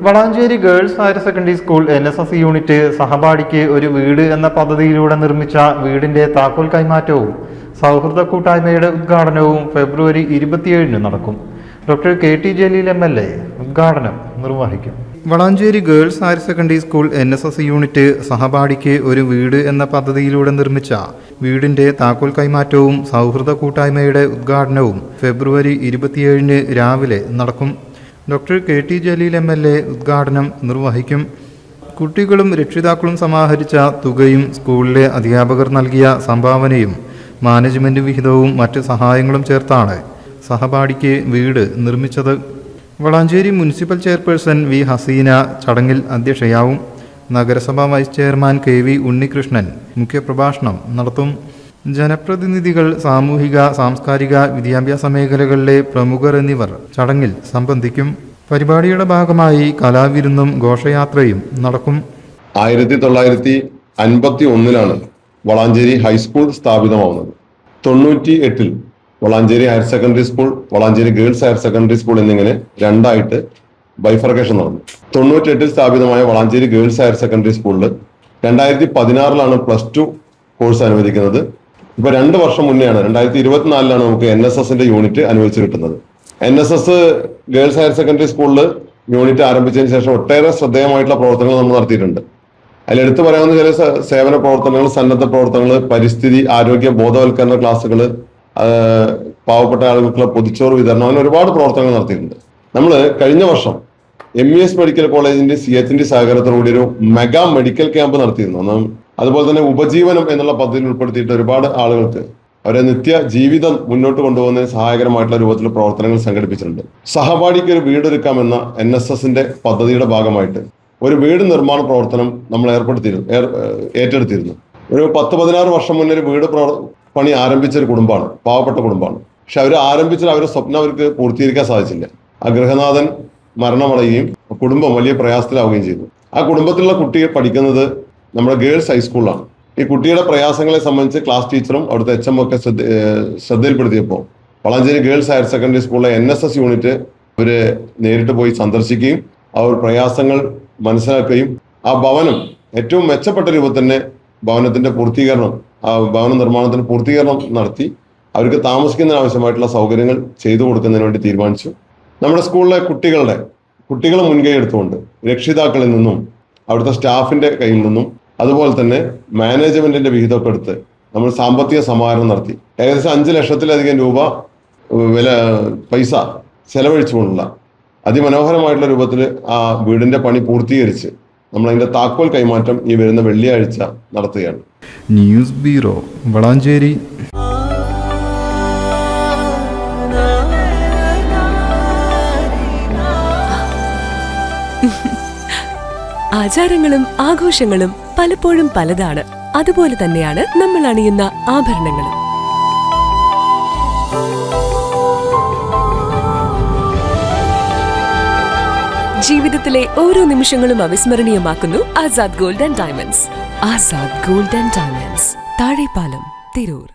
Valanchery girls higher secondary school NSS unit സഹപാഠിക്ക് ഒരു വീട് എന്ന പദ്ധതിയിലൂടെ നിർമ്മിച്ച വീടിന്റെ താക്കോൽ കൈമാറ്റവും സൗഹൃദ കൂട്ടായ്മയുടെ ഉദ്ഘാടനവും ഫെബ്രുവരി 27 നടക്കും. ഡോക്ടർ KT ജലീൽ MLA ഉദ്ഘാടനം നിർവഹിക്കും. Valanchery girls higher secondary school NSS unit സഹപാഠിക്ക് ഒരു വീട് എന്ന പദ്ധതിയിലൂടെ നിർമ്മിച്ച വീടിന്റെ താക്കോൽ കൈമാറ്റവും സൗഹൃദ കൂട്ടായ്മയുടെ ഉദ്ഘാടനവും ഫെബ്രുവരി 27 രാവിലെ നടക്കും. ഡോക്ടർ KT ജലീൽ MLA ഉദ്ഘാടനം നിർവഹിക്കും. കുട്ടികളും രക്ഷിതാക്കളും സമാഹരിച്ച തുകയും സ്കൂളിലെ അധ്യാപകർ നൽകിയ സംഭാവനയും മാനേജ്മെന്റ് വിഹിതവും മറ്റ് സഹായങ്ങളും ചേർത്താണ് സഹപാഠിക്ക് വീട് നിർമ്മിച്ചത്. Valanchery municipal chairperson V Haseena ചടങ്ങിൽ അധ്യക്ഷയാവും. നഗരസഭാ വൈസ് ചെയർമാൻ KV ഉണ്ണികൃഷ്ണൻ മുഖ്യപ്രഭാഷണം നടത്തും. ജനപ്രതിനിധികൾ, സാമൂഹിക സാംസ്കാരിക വിദ്യാഭ്യാസ മേഖലകളിലെ പ്രമുഖർ എന്നിവർ ചടങ്ങിൽ സംബന്ധിക്കും. പരിപാടിയുടെ ഭാഗമായി കലാവിരുന്നും ഘോഷയാത്രയും നടക്കും. 1951 വളാഞ്ചേരി ഹൈസ്കൂൾ സ്ഥാപിതമാവുന്നത്. 98 Valanchery higher secondary school, Valanchery girls higher secondary school എന്നിങ്ങനെ രണ്ടായിട്ട് ബൈഫർക്കേഷൻ നടന്നു. 98 സ്ഥാപിതമായ വളാഞ്ചേരി ഗേൾസ് ഹയർ സെക്കൻഡറി സ്കൂളിൽ 2016 +2 കോഴ്സ് അനുവദിക്കുന്നത്. ഇപ്പൊ 2 വർഷം മുന്നെയാണ് 2024 നമുക്ക് NSSന്റെ യൂണിറ്റ് അനുവദിച്ചു കിട്ടുന്നത്. NSS ഗേൾസ് ഹയർ സെക്കൻഡറി സ്കൂളിൽ യൂണിറ്റ് ആരംഭിച്ചതിന് ശേഷം ഒട്ടേറെ ശ്രദ്ധേയമായിട്ടുള്ള പ്രവർത്തനങ്ങൾ നമ്മൾ നടത്തിയിട്ടുണ്ട്. അതിൽ എടുത്തു പറയാവുന്ന ചില സേവന പ്രവർത്തനങ്ങൾ, സന്നദ്ധ പ്രവർത്തനങ്ങൾ, പരിസ്ഥിതി ആരോഗ്യ ബോധവൽക്കരണ ക്ലാസ്സുകൾ, പാവപ്പെട്ട ആളുകൾക്കുള്ള പൊതിച്ചോറ് വിതരണം, അങ്ങനെ ഒരുപാട് പ്രവർത്തനങ്ങൾ നടത്തിയിട്ടുണ്ട്. നമ്മൾ കഴിഞ്ഞ വർഷം MES മെഡിക്കൽ കോളേജിന്റെ CHന്റെ സഹകരണത്തോടുകൂടി ഒരു മെഗാ മെഡിക്കൽ ക്യാമ്പ് നടത്തിയിരുന്നു. അതുപോലെ തന്നെ ഉപജീവനം എന്നുള്ള പദ്ധതിയിൽ ഉൾപ്പെടുത്തിയിട്ട് ഒരുപാട് ആളുകൾക്ക് അവരെ നിത്യ ജീവിതം മുന്നോട്ട് കൊണ്ടുപോകുന്നതിന് സഹായകരമായിട്ടുള്ള രൂപത്തിൽ പ്രവർത്തനങ്ങൾ സംഘടിപ്പിച്ചിട്ടുണ്ട്. സഹപാഠിക്ക് ഒരു വീടൊരുക്കാമെന്ന NSSന്റെ പദ്ധതിയുടെ ഭാഗമായിട്ട് ഒരു വീട് നിർമ്മാണ പ്രവർത്തനം നമ്മൾ ഏറ്റെടുത്തിരുന്നു. ഒരു 10-16 വർഷം മുന്നേ ഒരു വീട് പണി ആരംഭിച്ച ഒരു കുടുംബമാണ്, പാവപ്പെട്ട കുടുംബമാണ്. പക്ഷെ അവർ ആരംഭിച്ചാൽ അവരുടെ സ്വപ്നം അവർക്ക് പൂർത്തീകരിക്കാൻ സാധിച്ചില്ല. ആ ഗൃഹനാഥൻ മരണമടയുകയും കുടുംബം വലിയ പ്രയാസത്തിലാവുകയും ചെയ്തു. ആ കുടുംബത്തിലുള്ള കുട്ടിയെ പഠിക്കുന്നത് നമ്മുടെ ഗേൾസ് ഹൈസ്കൂളിലാണ്. ഈ കുട്ടിയുടെ പ്രയാസങ്ങളെ സംബന്ധിച്ച് ക്ലാസ് ടീച്ചറും അവിടുത്തെ HM ഒക്കെ ശ്രദ്ധയിൽപ്പെടുത്തിയപ്പോൾ വളാഞ്ചേരി ഗേൾസ് ഹയർ സെക്കൻഡറി സ്കൂളിലെ NSS യൂണിറ്റ് അവര് നേരിട്ട് പോയി സന്ദർശിക്കുകയും അവർ പ്രയാസങ്ങൾ മനസ്സിലാക്കുകയും ആ ഭവനം ഏറ്റവും മെച്ചപ്പെട്ട രൂപത്തിൽ തന്നെ ഭവനത്തിന്റെ പൂർത്തീകരണം, ആ ഭവന നിർമ്മാണത്തിന് പൂർത്തീകരണം നടത്തി അവർക്ക് താമസിക്കുന്നതിന് ആവശ്യമായിട്ടുള്ള സൗകര്യങ്ങൾ ചെയ്തു കൊടുക്കുന്നതിന് വേണ്ടി തീരുമാനിച്ചു. നമ്മുടെ സ്കൂളിലെ കുട്ടികളെ മുൻകൈ എടുത്തുകൊണ്ട് രക്ഷിതാക്കളിൽ നിന്നും അവിടുത്തെ സ്റ്റാഫിന്റെ കയ്യിൽ നിന്നും അതുപോലെ തന്നെ മാനേജ്മെന്റിന്റെ വിഹിതമൊക്കെ എടുത്ത് നമ്മൾ സാമ്പത്തിക സമാഹരണം നടത്തി. ഏകദേശം 5 ലക്ഷത്തിലധികം രൂപ പൈസ ചെലവഴിച്ചുകൊണ്ടുള്ള അതിമനോഹരമായിട്ടുള്ള രൂപത്തിൽ ആ വീടിന്റെ പണി പൂർത്തീകരിച്ച് നമ്മൾ അതിന്റെ താക്കോൽ കൈമാറ്റം ഈ വരുന്ന വെള്ളിയാഴ്ച നടത്തുകയാണ്. News bureau, Valanchery. ആചാരങ്ങളും ആഘോഷങ്ങളും പലപ്പോഴും പലതാണ്. അതുപോലെ തന്നെയാണ് നമ്മൾ അണിയുന്ന ആഭരണങ്ങളും. ജീവിതത്തിലെ ഓരോ നിമിഷങ്ങളും അവിസ്മരണീയമാക്കുന്നു Azad gold and diamonds. Azad gold and diamonds, Thazhepalam, Tirur.